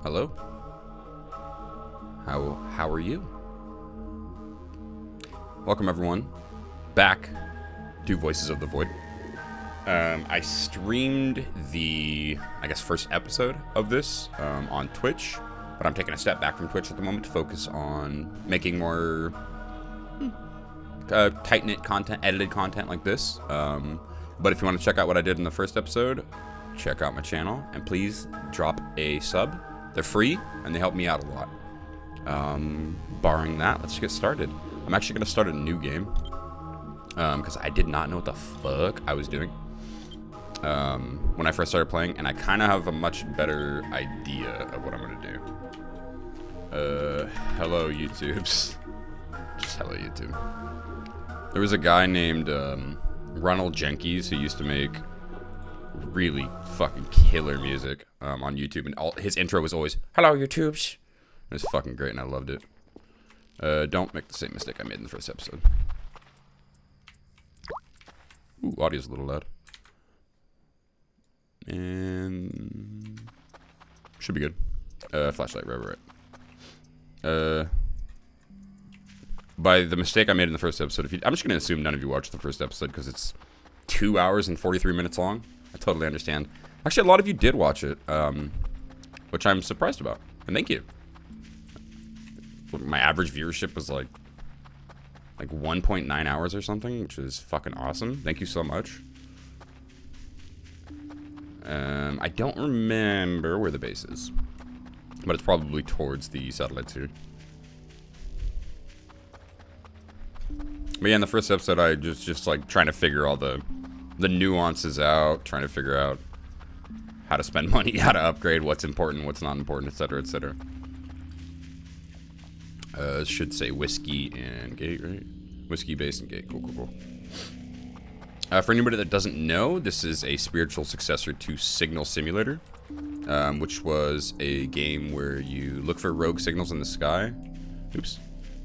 Hello? How are you? Welcome everyone back to Voices of the Void. I streamed the, first episode of this on Twitch, but I'm taking a step back from Twitch at the moment to focus on making more tight-knit content, edited content like this. But if you want to check out what I did in the first episode, check out my channel, and please drop a sub. They're free, and they help me out a lot. Barring that, let's get started. I'm actually going to start a new game, because I did not know what the fuck I was doing when I first started playing, and I kind of have a much better idea of what I'm going to do. Hello, YouTubes. Just hello, YouTube. There was a guy named Ronald Jenkins who used to make really fucking killer music on YouTube, and his intro was always "Hello, YouTubes." It was fucking great, and I loved it. Don't make the same mistake I made in the first episode. Ooh, audio's a little loud. And should be good. Flashlight, right. By the mistake I made in the first episode, I'm just gonna assume none of you watched the first episode because it's 2 hours and 43 minutes long. I totally understand. Actually, a lot of you did watch it, which I'm surprised about, and thank you. My average viewership was like 1.9 hours or something, which is fucking awesome. Thank you so much. I don't remember where the base is, but it's probably towards the satellites here. But yeah, in the first episode, I just like trying to figure all the nuances out, trying to figure out how to spend money, how to upgrade, what's important, what's not important, etc., etc. Should say whiskey and gate, right? Whiskey, base, and gate. Cool. For anybody that doesn't know, this is a spiritual successor to Signal Simulator, which was a game where you look for rogue signals in the sky. Oops.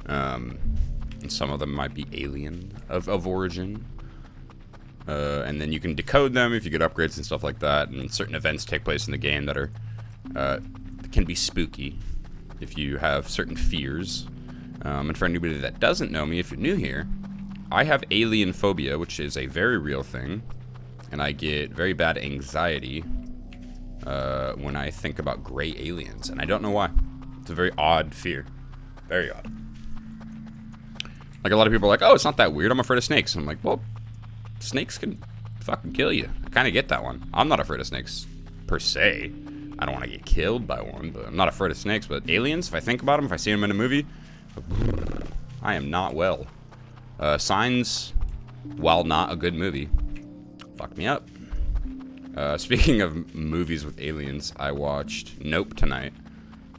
And some of them might be alien of origin. And then you can decode them if you get upgrades and stuff like that. And certain events take place in the game that are can be spooky if you have certain fears. And for anybody that doesn't know me, if you're new here, I have alien phobia, which is a very real thing. And I get very bad anxiety when I think about gray aliens. And I don't know why. It's a very odd fear. Very odd. Like, a lot of people are like, oh, it's not that weird, I'm afraid of snakes. And I'm like, well, snakes can fucking kill you. I kind of get that one. I'm not afraid of snakes, per se. I don't want to get killed by one, but I'm not afraid of snakes. But aliens, if I think about them, if I see them in a movie, I am not well. Signs, while not a good movie, fucked me up. Speaking of movies with aliens, I watched Nope tonight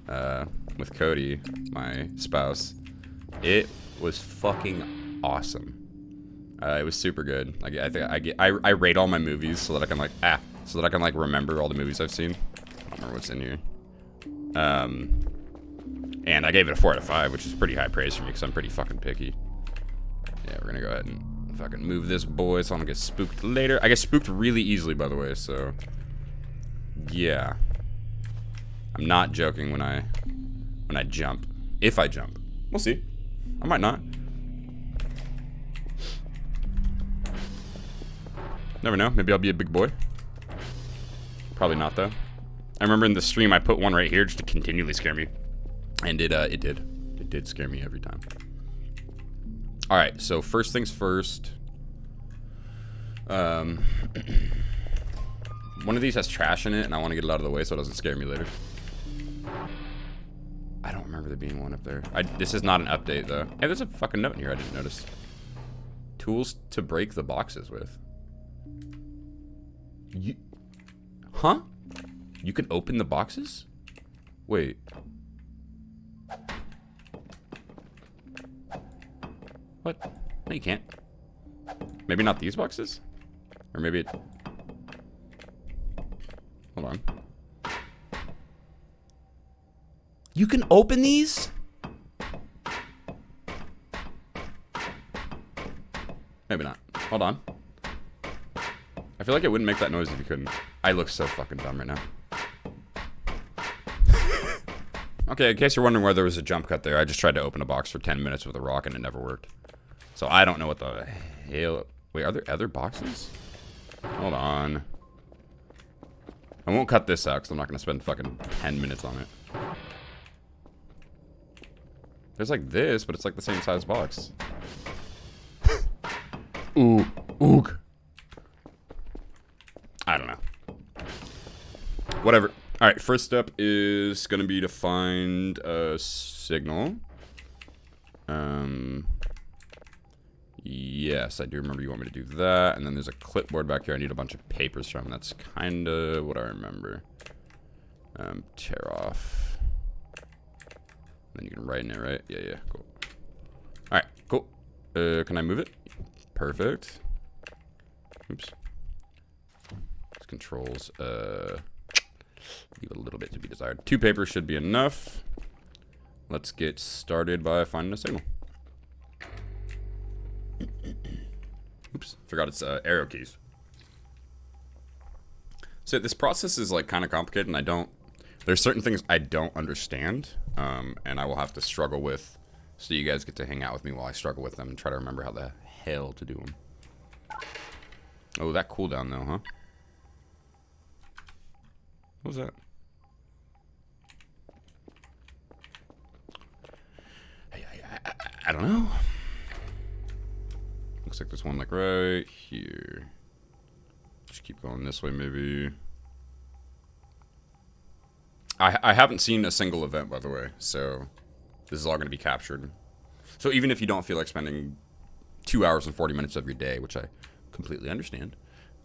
with Cody, my spouse. It was fucking awesome. It was super good. Like, I rate all my movies so that I can remember all the movies I've seen. I don't remember what's in here. And I gave it a 4 out of 5, which is pretty high praise for me because I'm pretty fucking picky. Yeah, we're gonna go ahead and fucking move this boy so I don't get spooked later. I get spooked really easily, by the way, so yeah. I'm not joking when I jump. If I jump. We'll see. I might not. Never know. Maybe I'll be a big boy. Probably not, though. I remember in the stream I put one right here just to continually scare me. And it did. It did scare me every time. Alright, so first things first. One of these has trash in it, and I want to get it out of the way so it doesn't scare me later. I don't remember there being one up there. This is not an update, though. Hey, there's a fucking note in here I didn't notice. Tools to break the boxes with. Huh? You can open the boxes? Wait. What? No, you can't. Maybe not these boxes? Or maybe it... Hold on. You can open these? Maybe not. Hold on. I feel like it wouldn't make that noise if you couldn't. I look so fucking dumb right now. Okay, in case you're wondering where there was a jump cut there, I just tried to open a box for 10 minutes with a rock and it never worked. So I don't know what the hell... Wait, are there other boxes? Hold on. I won't cut this out because I'm not going to spend fucking 10 minutes on it. There's like this, but it's like the same size box. Ooh. Ook. I don't know. Whatever. Alright, first step is going to be to find a signal. Yes, I do remember you want me to do that. And then there's a clipboard back here I need a bunch of papers from. That's kind of what I remember. Tear off. Then you can write in it, right? Yeah, cool. Alright, cool. Can I move it? Perfect. Oops. These controls, leave a little bit to be desired. 2 papers should be enough. Let's get started by finding a signal. Oops, forgot its arrow keys. So this process is like kind of complicated, and there's certain things I don't understand, and I will have to struggle with, so you guys get to hang out with me while I struggle with them and try to remember how the hell to do them. Oh, that cooldown though, huh? What was that? I don't know. Looks like there's one like right here. Just keep going this way maybe. I haven't seen a single event, by the way, so this is all going to be captured. So even if you don't feel like spending 2 hours and 40 minutes of your day, which I completely understand,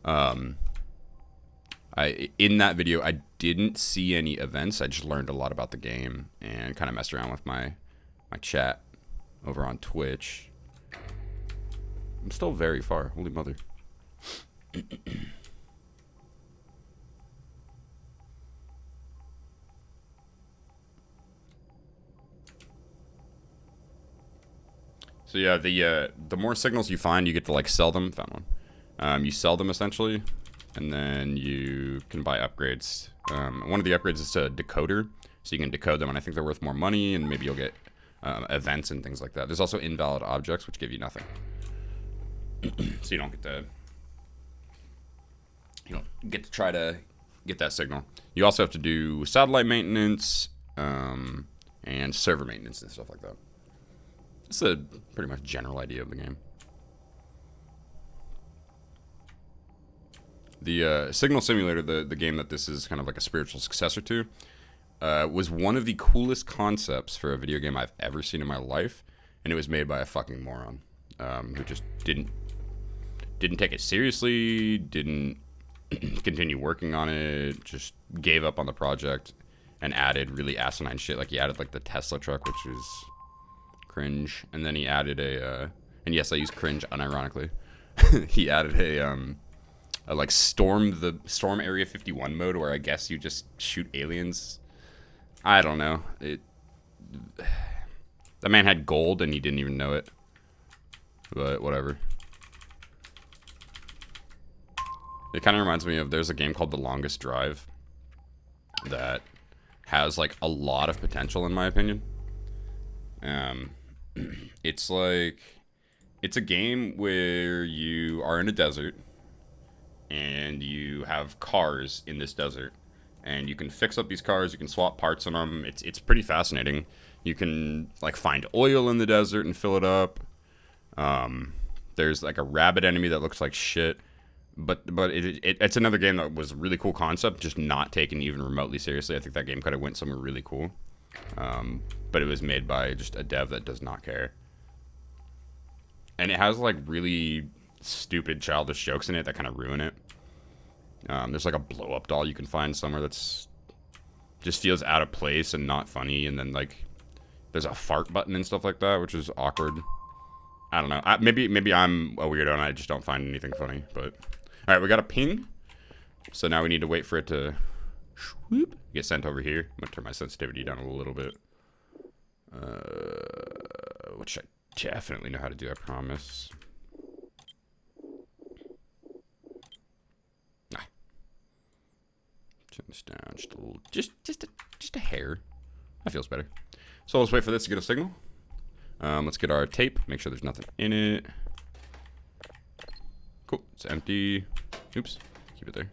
in that video I didn't see any events. I just learned a lot about the game and kind of messed around with my chat over on Twitch. I'm still very far. Holy mother. So yeah, the more signals you find, you get to like sell them. Found one. You sell them essentially, and then you can buy upgrades. One of the upgrades is a decoder, so you can decode them, and I think they're worth more money, and maybe you'll get events and things like that. There's also invalid objects, which give you nothing. So you don't get to try to get that signal. You also have to do satellite maintenance and server maintenance and stuff like that. That's a pretty much general idea of the game. The Signal Simulator, the game that this is kind of like a spiritual successor to, was one of the coolest concepts for a video game I've ever seen in my life, and it was made by a fucking moron who just didn't take it seriously, didn't continue working on it, just gave up on the project, and added really asinine shit. Like he added like the Tesla truck, which is cringe, and then he added and yes, I use cringe unironically. He added a like Storm Area 51 mode where I guess you just shoot aliens. I don't know. The man had gold and he didn't even know it. But whatever. It kind of reminds me of, there's a game called The Longest Drive that has like a lot of potential in my opinion. It's a game where you are in a desert and you have cars in this desert, and you can fix up these cars, you can swap parts on them. It's pretty fascinating. You can like find oil in the desert and fill it up. There's like a rabbit enemy that looks like shit, but it's another game that was a really cool concept, just not taken even remotely seriously. I think that game could have went somewhere really cool, but it was made by just a dev that does not care, and it has like really stupid childish jokes in it that kind of ruin it. There's like a blow up doll you can find somewhere that's just feels out of place and not funny, and then like there's a fart button and stuff like that, which is awkward. I don't know. Maybe I'm a weirdo and I just don't find anything funny. But all right, we got a ping, so now we need to wait for it to get sent over here. I'm gonna turn my sensitivity down a little bit, which I definitely know how to do, I promise. Turn this down just a little, just a hair. That feels better. So let's wait for this to get a signal. Let's get our tape. Make sure there's nothing in it. Cool. It's empty. Oops. Keep it there.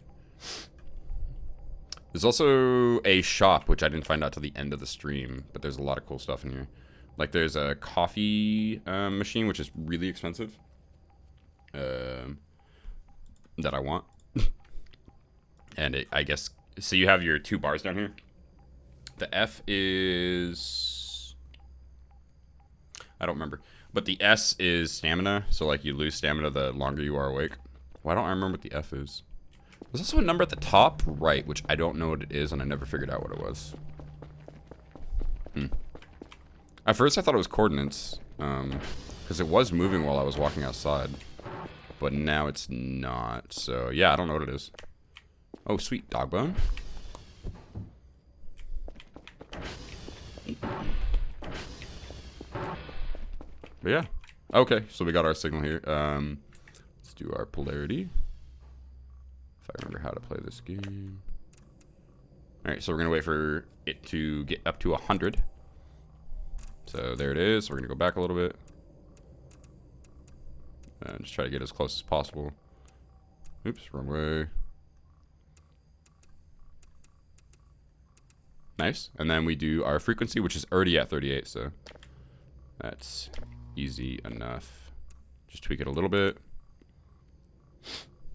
There's also a shop, which I didn't find out till the end of the stream, but there's a lot of cool stuff in here. Like there's a coffee machine, which is really expensive. That I want. And I guess, so you have your 2 bars down here. The F is, I don't remember, but the S is stamina. So like you lose stamina the longer you are awake. Why don't I remember what the F is? There's also a number at the top right, which I don't know what it is, and I never figured out what it was. At first I thought it was coordinates, because it was moving while I was walking outside. But now it's not, so yeah, I don't know what it is. Oh, sweet, dog bone. But yeah, okay, so we got our signal here. Let's do our polarity. If I remember how to play this game. Alright, so we're going to wait for it to get up to 100. So there it is. We're going to go back a little bit. And just try to get as close as possible. Oops, wrong way. Nice. And then we do our frequency, which is already at 38, so that's easy enough. Just tweak it a little bit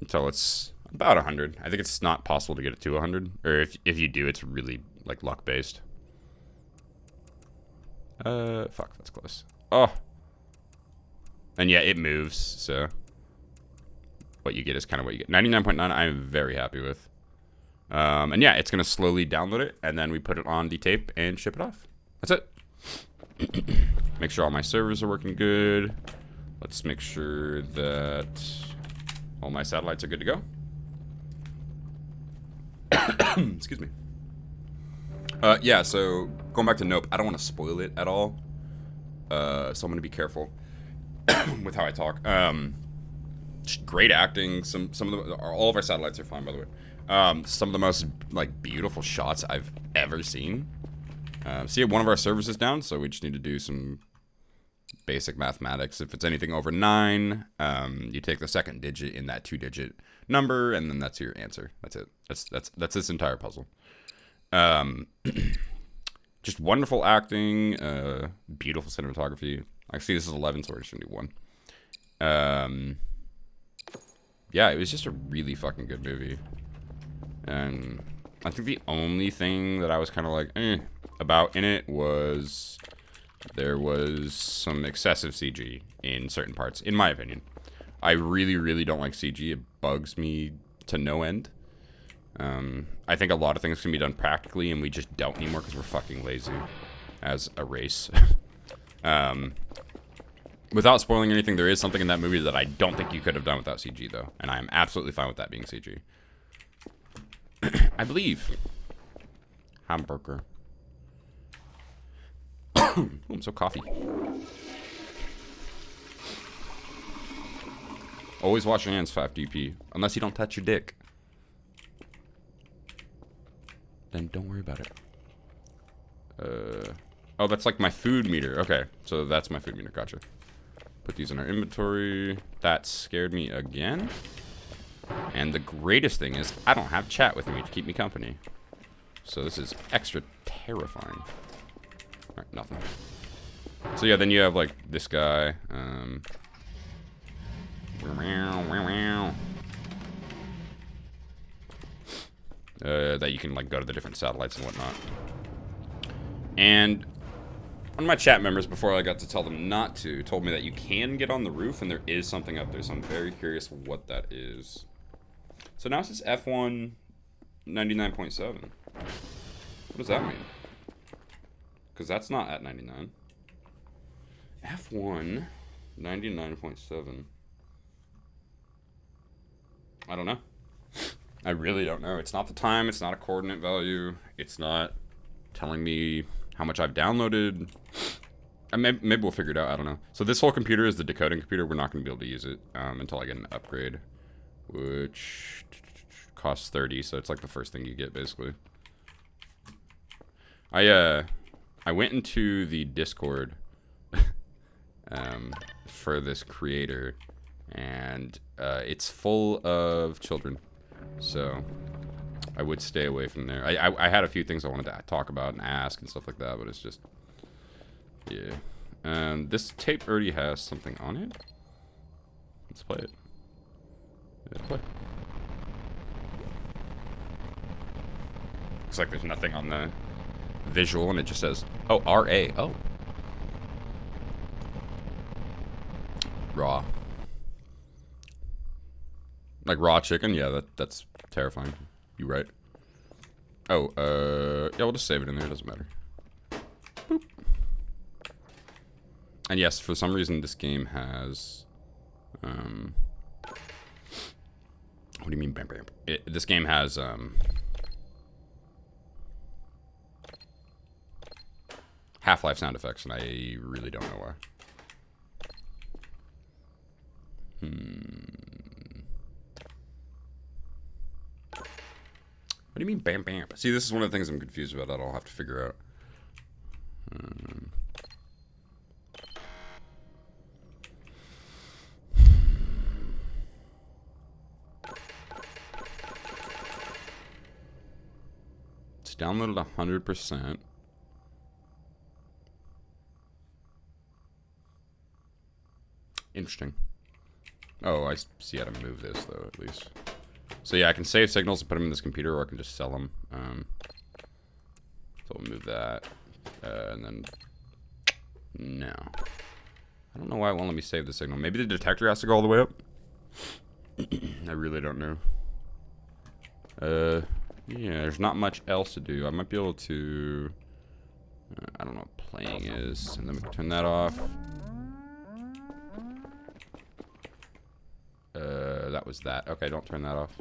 until it's about 100. I think it's not possible to get it to 100. Or if you do, it's really like luck based. Fuck, that's close. Oh. And yeah, it moves, so what you get is kind of what you get. 99.9 I'm very happy with. And yeah, it's going to slowly download it, and then we put it on the tape and ship it off. That's it. Make sure all my servers are working good. Let's make sure that all my satellites are good to go. Excuse me. Yeah, so going back to Nope, I don't want to spoil it at all. So I'm going to be careful with how I talk. Great acting. Some of the, all of our satellites are fine, by the way. Some of the most like beautiful shots I've ever seen. See, one of our servers is down, so we just need to do some basic mathematics. If it's anything over 9, you take the second digit in that 2-digit number, and then that's your answer. That's it. That's this entire puzzle. Just wonderful acting, beautiful cinematography. I see this is 11, so we're just gonna do 1. Yeah, it was just a really fucking good movie. And I think the only thing that I was kind of like, about in it was there was some excessive CG in certain parts, in my opinion. I really, really don't like CG. It bugs me to no end. I think a lot of things can be done practically, and we just don't anymore because we're fucking lazy as a race. Without spoiling anything, there is something in that movie that I don't think you could have done without CG, though. And I am absolutely fine with that being CG. I believe. Hamburger. Ooh, I'm so coffee. Always wash your hands, 5 DP. Unless you don't touch your dick. Then don't worry about it. Oh, that's like my food meter. Okay, so that's my food meter. Gotcha. Put these in our inventory. That scared me again. And the greatest thing is I don't have chat with me to keep me company. So this is extra terrifying. Alright, nothing. So yeah, then you have like this guy. That you can like go to the different satellites and whatnot. And one of my chat members, before I got to tell them not to, told me that you can get on the roof and there is something up there. So I'm very curious what that is. So now it says F1 99.7. What does that mean? Because that's not at 99. F1 99.7. I don't know. I really don't know. It's not the time. It's not a coordinate value. It's not telling me how much I've downloaded. Maybe we'll figure it out. I don't know. So this whole computer is the decoding computer. We're not going to be able to use it until I get an upgrade, which costs 30. So it's like the first thing you get, basically. I went into the Discord for this creator, and it's full of children, so I would stay away from there. I had a few things I wanted to talk about and ask and stuff like that, but it's just, yeah. This tape already has something on it. Let's play it. Let's play. Looks like there's nothing on the visual, and it just says, oh, R.A. Oh. Raw. Like raw chicken? Yeah, that's terrifying. You right. Oh, yeah, we'll just save it in there. It doesn't matter. Boop. And yes, for some reason, this game has, what do you mean, bam, bam? This game has, Half-Life sound effects, and I really don't know why. What do you mean, bam, bam? See, this is one of the things I'm confused about that I'll have to figure out. It's downloaded 100%. Interesting. Oh, I see how to move this, though, at least. So yeah, I can save signals and put them in this computer, or I can just sell them. So we'll move that. And then... No. I don't know why it won't let me save the signal. Maybe the detector has to go all the way up? I really don't know. Yeah, there's not much else to do. I might be able to... I don't know what playing is. And then we can turn that off. That was that. Okay, don't turn that off.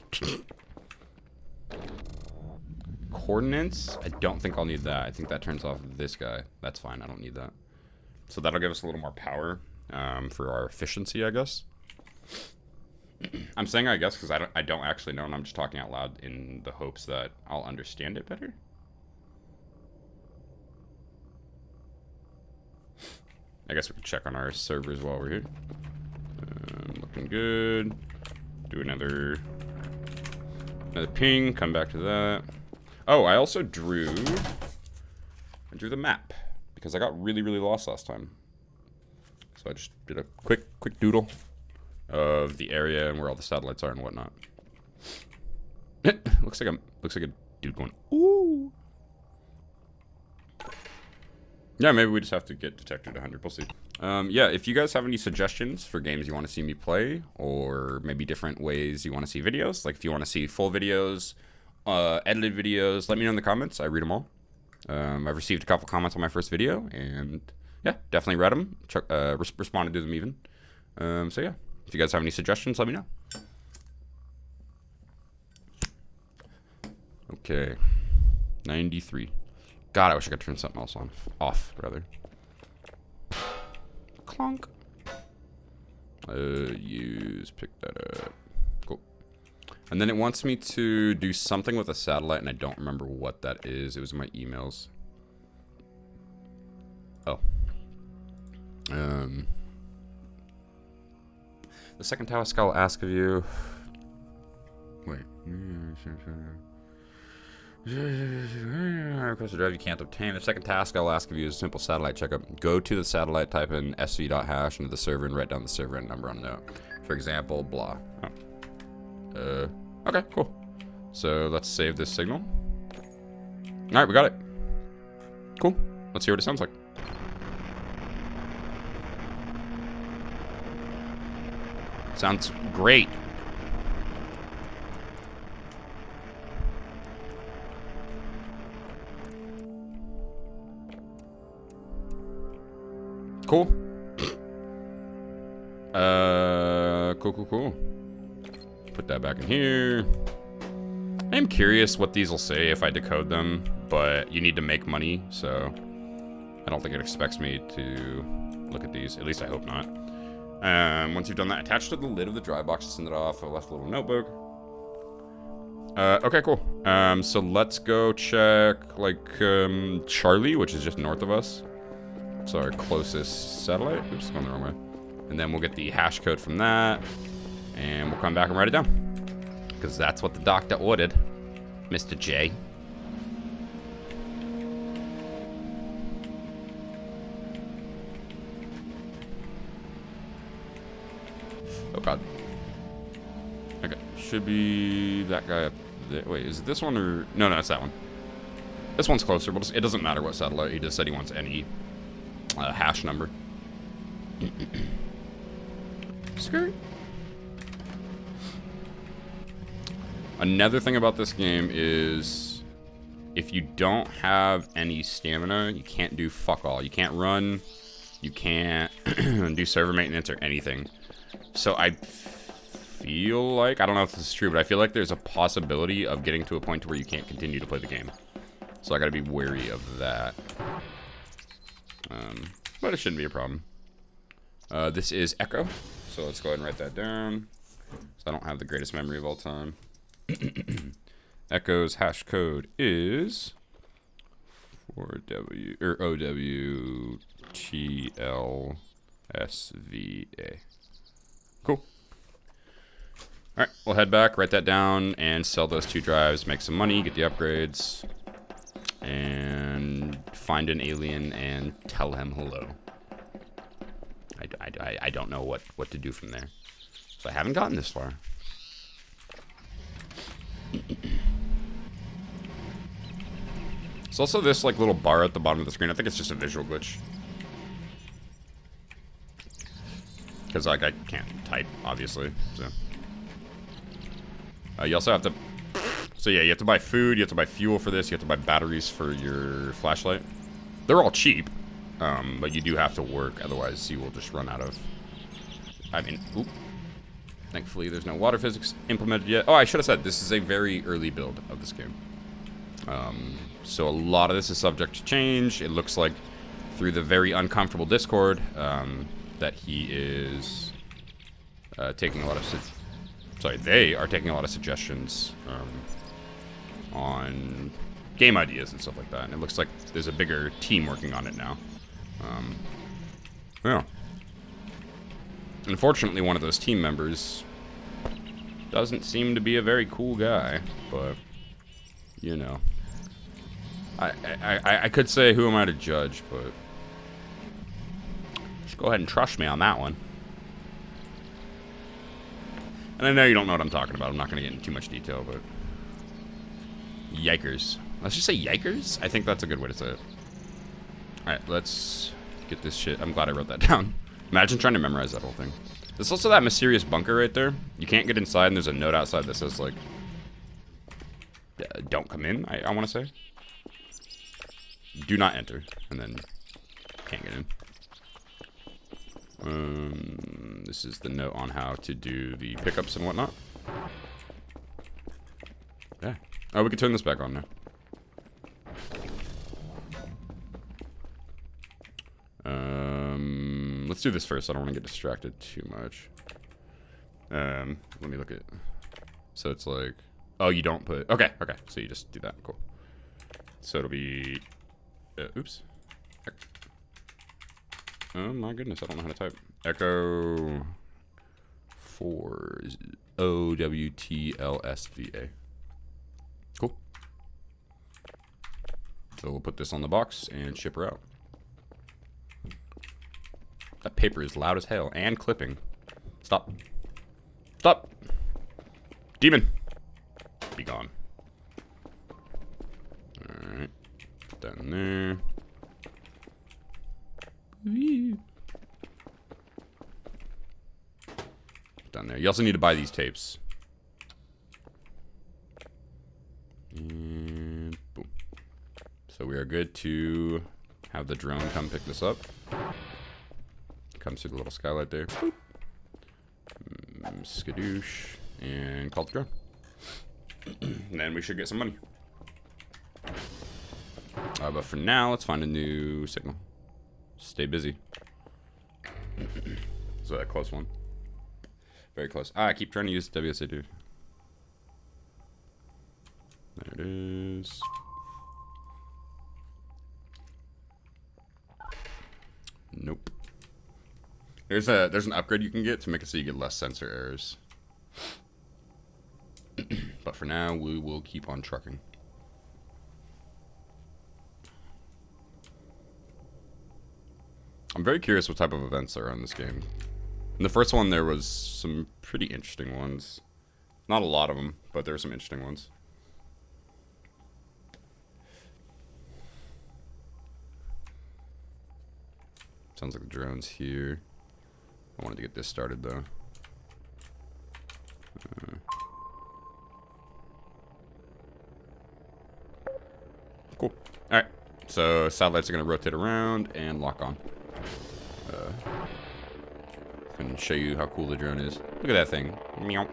Coordinates? I don't think I'll need that. I think that turns off this guy. That's fine. I don't need that. So that'll give us a little more power for our efficiency, I guess. I'm saying I guess because I don't actually know, and I'm just talking out loud in the hopes that I'll understand it better. I guess we can check on our servers while we're here. Looking good. Do another ping. Come back to that. Oh, I also drew the map because I got really lost last time. So I just did a quick doodle of the area and where all the satellites are and whatnot. looks like a dude going ooh. Yeah, maybe we just have to get detector to 100. We'll see. Yeah, if you guys have any suggestions for games you want to see me play, or maybe different ways you want to see videos, like if you want to see full videos, edited videos, let me know in the comments. I read them all. I've received a couple comments on my first video, and yeah, definitely read them. Responded to them even. So yeah, if you guys have any suggestions, let me know. Okay, 93. God, I wish I could turn something else on. Off, rather. Clonk. Pick that up. Cool. And then it wants me to do something with a satellite, and I don't remember what that is. It was in my emails. Oh. The second task I'll ask of you... Wait. Request a drive you can't obtain. The second task I'll ask of you is a simple satellite checkup. Go to the satellite, type in sv.hash into the server, and write down the server and number on a note. For example, blah. Oh. Okay, cool. So let's save this signal. Alright, we got it. Cool. Let's hear what it sounds like. Sounds great. Cool. Cool. Put that back in here. I am curious what these will say if I decode them, but you need to make money, so I don't think it expects me to look at these. At least I hope not. Once you've done that, attach to the lid of the dry box to send it off. I left a little notebook. Okay, cool. So let's go check, like, Charlie, which is just north of us. It's our closest satellite. Oops, going the wrong way. And then we'll get the hash code from that. And we'll come back and write it down. Because that's what the doctor ordered, Mr. J. Oh, God. Okay, should be that guy up there. Wait, is it this one or... No, it's that one. This one's closer, but it doesn't matter what satellite. He just said he wants any hash number. Skirt. Another thing about this game is if you don't have any stamina, you can't do fuck all. You can't run. You can't do server maintenance or anything. So I feel like, I don't know if this is true, but I feel like there's a possibility of getting to a point where you can't continue to play the game. So I gotta be wary of that. But it shouldn't be a problem. This is Echo, so let's go ahead and write that down. So I don't have the greatest memory of all time. Echo's hash code is 4W or OWTLSVA. Cool. Alright, we'll head back, write that down, and sell those 2 drives, make some money, get the upgrades, and find an alien and tell him hello. I don't know what to do from there. So I haven't gotten this far. It's also this like little bar at the bottom of the screen. I think it's just a visual glitch. Because like I can't type, obviously. So you also have to. So yeah, you have to buy food. You have to buy fuel for this. You have to buy batteries for your flashlight. They're all cheap, but you do have to work. Otherwise, you will just run out of. I mean, oop. Thankfully, there's no water physics implemented yet. Oh, I should have said this is a very early build of this game. So a lot of this is subject to change. It looks like through the very uncomfortable Discord that he is taking a lot of... they are taking a lot of suggestions on game ideas and stuff like that. And it looks like there's a bigger team working on it now. Yeah. Unfortunately, one of those team members doesn't seem to be a very cool guy, but, you know. I could say who am I to judge, but just go ahead and trust me on that one. And I know you don't know what I'm talking about. I'm not going to get into too much detail, but... Yikers. Let's just say yikers? I think that's a good way to say it. Alright, let's get this shit. I'm glad I wrote that down. Imagine trying to memorize that whole thing. There's also that mysterious bunker right there. You can't get inside, and there's a note outside that says, like... don't come in, I want to say. Do not enter. And then... can't get in. This is the note on how to do the pickups and whatnot. Yeah. Oh, we can turn this back on now. Let's do this first. I don't want to get distracted too much. Let me look at... So it's like... Oh, you don't put... Okay. So you just do that. Cool. So it'll be... oops. Oh my goodness, I don't know how to type. Echo 4 is OWTLSVA. Cool. So we'll put this on the box and ship her out. That paper is loud as hell and clipping. Stop. Stop. Demon. Be gone. Alright. Put that in there. Down there. You also need to buy these tapes. And boom. So we are good to have the drone come pick this up. Comes through the little skylight there. Boop. Skadoosh. And call the drone. And then we should get some money. But for now, let's find a new signal. Stay busy. So that close one. Very close. I keep trying to use WSA2. it is. Nope. There's an upgrade you can get to make it so you get less sensor errors. But for now, we will keep on trucking. I'm very curious what type of events there are in this game. In the first one, there was some pretty interesting ones. Not a lot of them, but there were some interesting ones. Sounds like the drone's here. I wanted to get this started, though. Cool. Alright. So, satellites are going to rotate around and lock on. I can show you how cool the drone is. Look at that thing. Meow.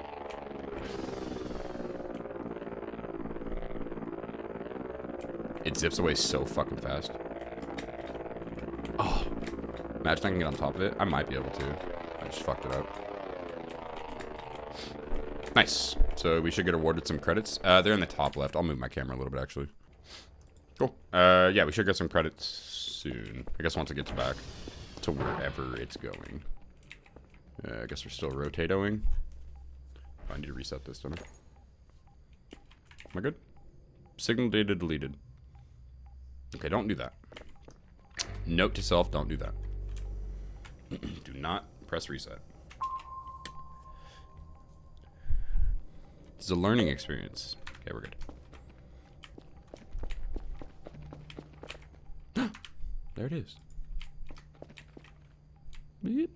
It zips away so fucking fast. Oh. Imagine I can get on top of it. I might be able to. I just fucked it up. Nice. So we should get awarded some credits. They're in the top left. I'll move my camera a little bit, actually. Cool. Yeah, we should get some credits soon. I guess once it gets back to wherever it's going. I guess we're still rotating. Oh, I need to reset this, don't I? Am I good? Signal data deleted. Okay, don't do that. Note to self, don't do that. Do not press reset. It's a learning experience. Okay, we're good. There it is. Beep.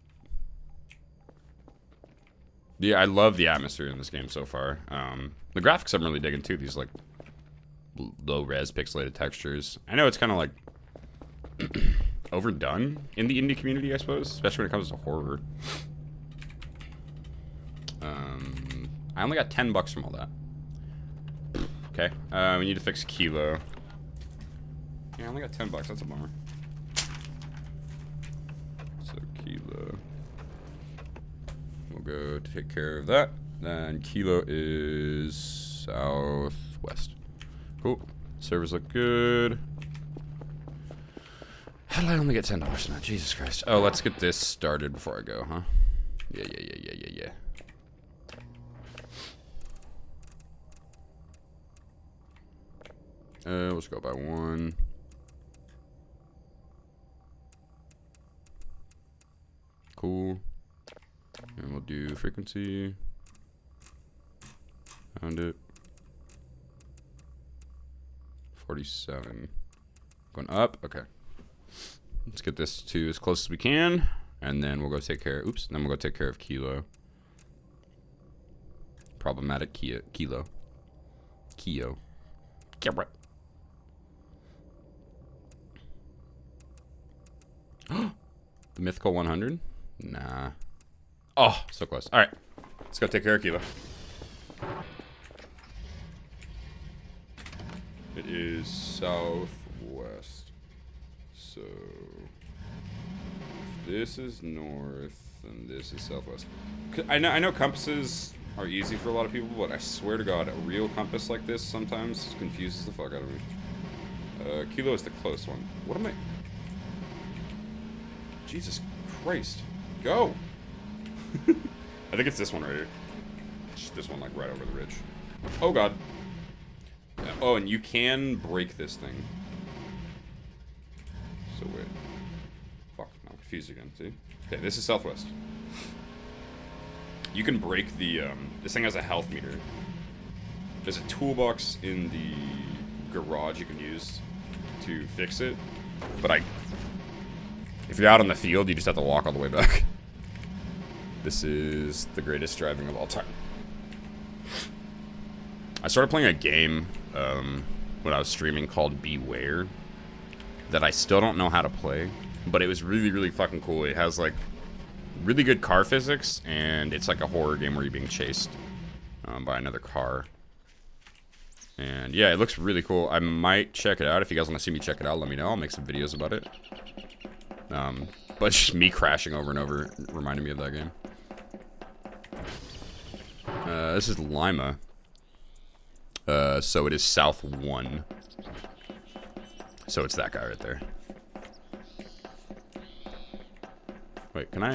Yeah, I love the atmosphere in this game so far. The graphics I'm really digging too. These like low-res pixelated textures. I know it's kind of like overdone in the indie community, I suppose, especially when it comes to horror. I only got $10 from all that. Okay, we need to fix Kilo. Yeah, I only got $10. That's a bummer. So Kilo. We'll go take care of that. Then Kilo is southwest. Cool. Servers look good. How did I only get $10 from that? Jesus Christ. Oh, let's get this started before I go, huh? Yeah. Let's go by one. Cool. And we'll do frequency. Found it. 47. Going up. Okay. Let's get this to as close as we can. And then we'll go take care. Oops. Then we'll go take care of Kilo. Problematic Kilo. Kyo. Camera. The mythical 100? Nah. Oh, so close. All right. Let's go take care of Kilo. It is southwest. So this is north and this is southwest. I know compasses are easy for a lot of people, but I swear to God, a real compass like this sometimes confuses the fuck out of me. Kilo is the close one. What am I? Jesus Christ. Go! I think it's this one right here. Just this one, like, right over the ridge. Oh, God. Oh, and you can break this thing. So, wait. Fuck, I'm confused again, see? Okay, this is southwest. You can break the, this thing has a health meter. There's a toolbox in the garage you can use to fix it. But if you're out on the field, you just have to walk all the way back. This is the greatest driving of all time. I started playing a game when I was streaming called Beware that I still don't know how to play, but it was really, really fucking cool. It has like really good car physics, and it's like a horror game where you're being chased by another car. And yeah, it looks really cool. I might check it out. If you guys want to see me check it out, let me know. I'll make some videos about it. But just me crashing over and over reminded me of that game. This is Lima. So it is south 1. So it's that guy right there. Wait, can I?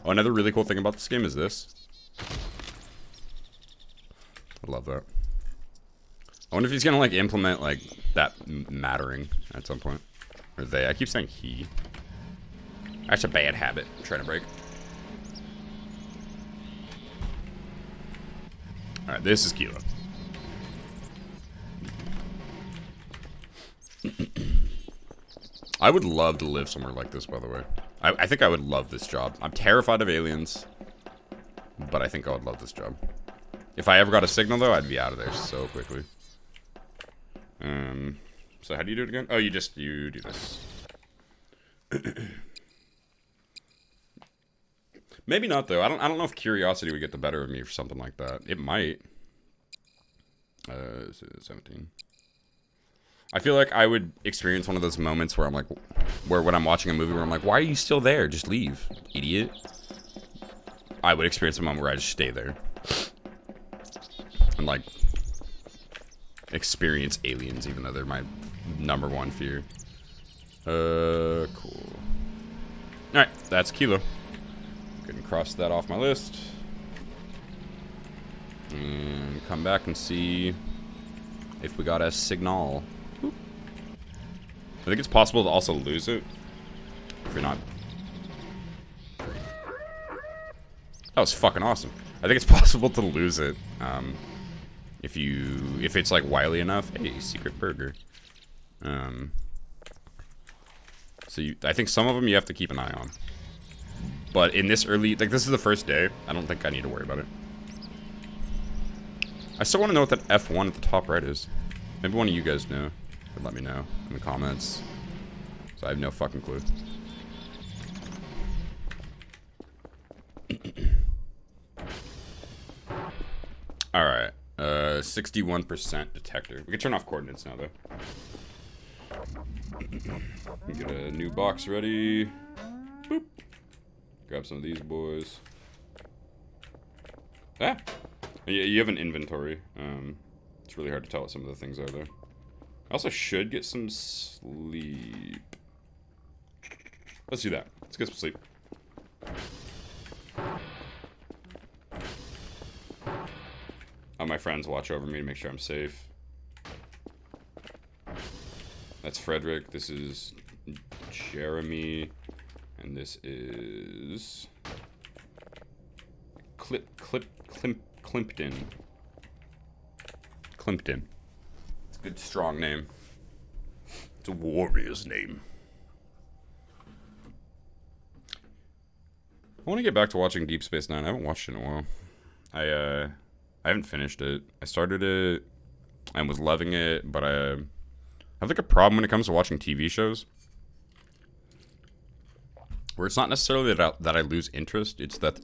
Oh, another really cool thing about this game is this. I love that. I wonder if he's gonna like implement like that mattering at some point. Or they. I keep saying he. That's a bad habit I'm trying to break. Alright, this is Kilo. I would love to live somewhere like this, by the way. I think I would love this job. I'm terrified of aliens, but I think I would love this job. If I ever got a signal, though, I'd be out of there so quickly. So how do you do it again? Oh, you do this. Maybe not, though. I don't know if curiosity would get the better of me for something like that. It might. 17. I feel like I would experience one of those moments where I'm like, when I'm watching a movie where I'm like, why are you still there? Just leave, idiot. I would experience a moment where I just stay there. And like, experience aliens, even though they're my #1 fear. Cool. Alright, that's Kilo. Couldn't cross that off my list. And come back and see if we got a signal. Boop. I think it's possible to also lose it if you're not. That was fucking awesome. I think it's possible to lose it if it's like wily enough. Hey, secret burger. So I think some of them you have to keep an eye on. But in this early, like this is the first day, I don't think I need to worry about it. I still want to know what that F1 at the top right is. Maybe one of you guys know. Could let me know in the comments. So I have no fucking clue. Alright. 61% detector. We can turn off coordinates now, though. Get a new box ready. Boop. Grab some of these boys. Ah! Yeah, you have an inventory. It's really hard to tell what some of the things are there. I also should get some sleep. Let's do that. Let's get some sleep. My friends watch over me to make sure I'm safe. That's Frederick. This is Jeremy. And this is Klimpton. Klimpton. It's a good, strong name. It's a warrior's name. I want to get back to watching Deep Space Nine. I haven't watched it in a while. I haven't finished it. I started it and was loving it, but I have like a problem when it comes to watching TV shows. Where it's not necessarily that I lose interest. It's that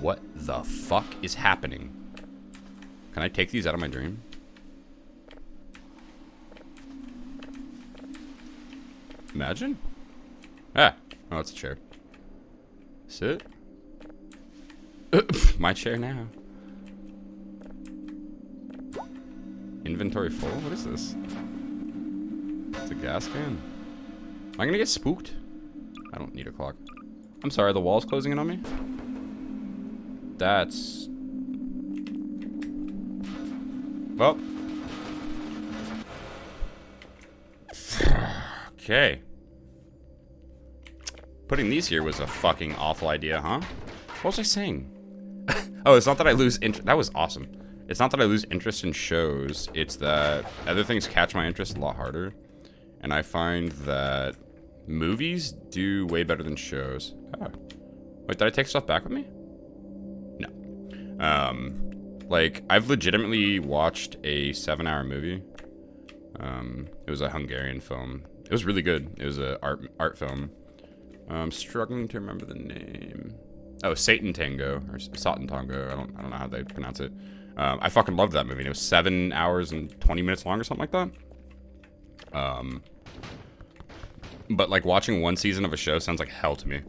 what the fuck is happening? Can I take these out of my dream? Imagine? Ah. Oh, it's a chair. Sit. My chair now. Inventory full? What is this? It's a gas can. Am I gonna get spooked? I don't need a clock. I'm sorry, the wall's closing in on me? That's... Well. Okay. Putting these here was a fucking awful idea, huh? What was I saying? Oh, it's not that I lose interest. That was awesome. It's not that I lose interest in shows. It's that other things catch my interest a lot harder. And I find that movies do way better than shows. Oh. Wait, did I take stuff back with me? No. Like, I've legitimately watched a 7-hour movie. It was a Hungarian film. It was really good. It was a art film. I'm struggling to remember the name. Oh, Satan Tango or Satan Tango. I don't know how they pronounce it. I fucking loved that movie. It was 7 hours and 20 minutes long or something like that. But like watching one season of a show sounds like hell to me.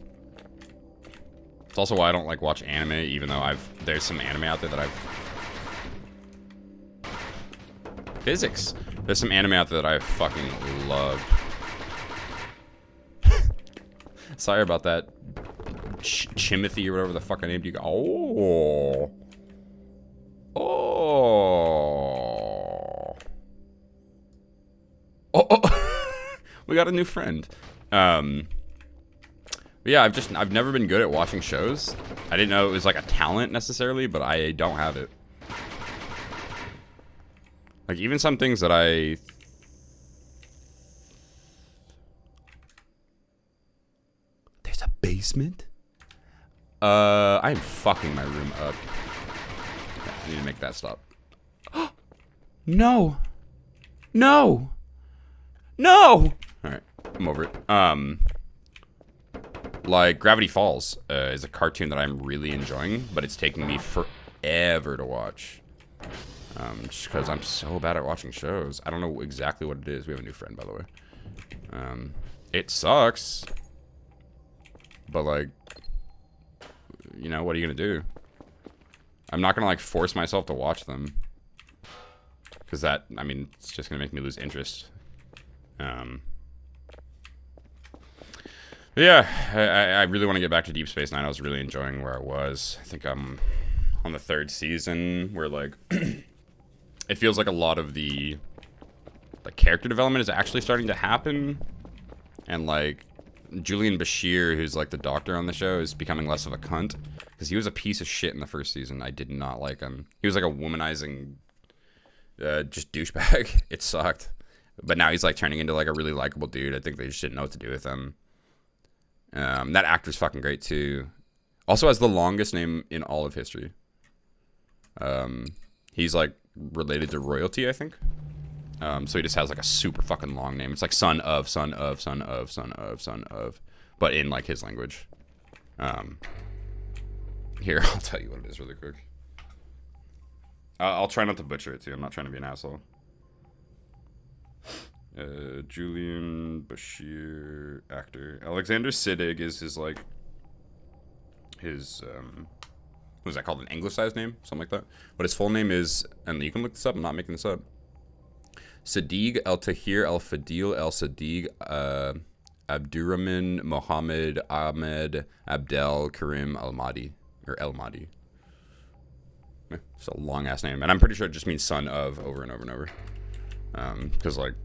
It's also why I don't like watch anime, even though there's some anime out there that Physics. There's some anime out there that I fucking loved. Sorry about that. Chimothy or whatever the fuck I named you. Oh. We got a new friend. But yeah, I've never been good at watching shows. I didn't know it was like a talent necessarily, but I don't have it. Like even some things that There's a basement? I am fucking my room up. Yeah, I need to make that stop. No. No. No. Alright, I'm over it. Like Gravity Falls is a cartoon that I'm really enjoying, but it's taking me forever to watch. Just because I'm so bad at watching shows. I don't know exactly what it is. We have a new friend, by the way. It sucks. But like, you know, what are you gonna do? I'm not gonna like force myself to watch them. Because that, I mean, it's just gonna make me lose interest. Yeah, I really want to get back to Deep Space Nine. I was really enjoying where I was. I think I'm on the 3rd season where like it feels like a lot of the character development is actually starting to happen, and like Julian Bashir, who's like the doctor on the show, is becoming less of a cunt because he was a piece of shit in the 1st season. I did not like him. He was like a womanizing just douchebag. It sucked. But now he's like turning into like a really likable dude. I think they just didn't know what to do with him. That actor's fucking great too. Also has the longest name in all of history. He's like related to royalty, I think. So he just has like a super fucking long name. It's like son of, but in like his language. Here, I'll tell you what it is really quick. I'll try not to butcher it too. I'm not trying to be an asshole. Julian Bashir, actor. Alexander Siddig is his like what was that called, an anglicized name, something like that. But his full name is, and you can look this up, I'm not making this up, Siddiq El Tahir El Fadil El Siddiq Abdurrahman Mohammed Ahmed Abdel Karim El Mahdi, or El Mahdi. It's a long ass name, and I'm pretty sure it just means son of over and over and over. Because like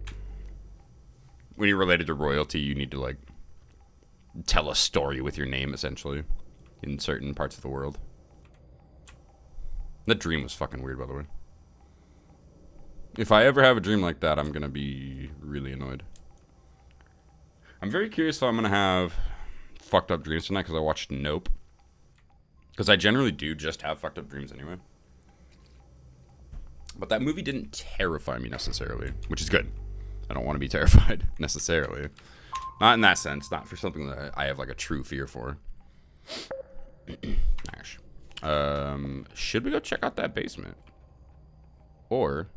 when you're related to royalty, you need to like tell a story with your name essentially in certain parts of the world. That dream was fucking weird, by the way. If I ever have a dream like that, I'm gonna be really annoyed. I'm very curious if I'm gonna have fucked up dreams tonight because I watched Nope. Because I generally do just have fucked up dreams anyway. But that movie didn't terrify me necessarily, which is good. I don't want to be terrified necessarily. Not in that sense. Not for something that I have like a true fear for. Gosh. Should we go check out that basement? Or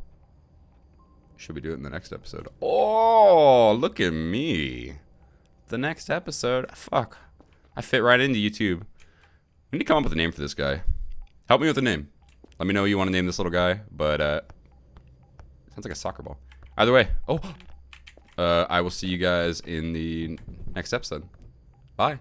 should we do it in the next episode? Oh, look at me. The next episode. Fuck. I fit right into YouTube. We need to come up with a name for this guy. Help me with a name. Let me know you want to name this little guy, but sounds like a soccer ball. Either way, I will see you guys in the next episode. Bye.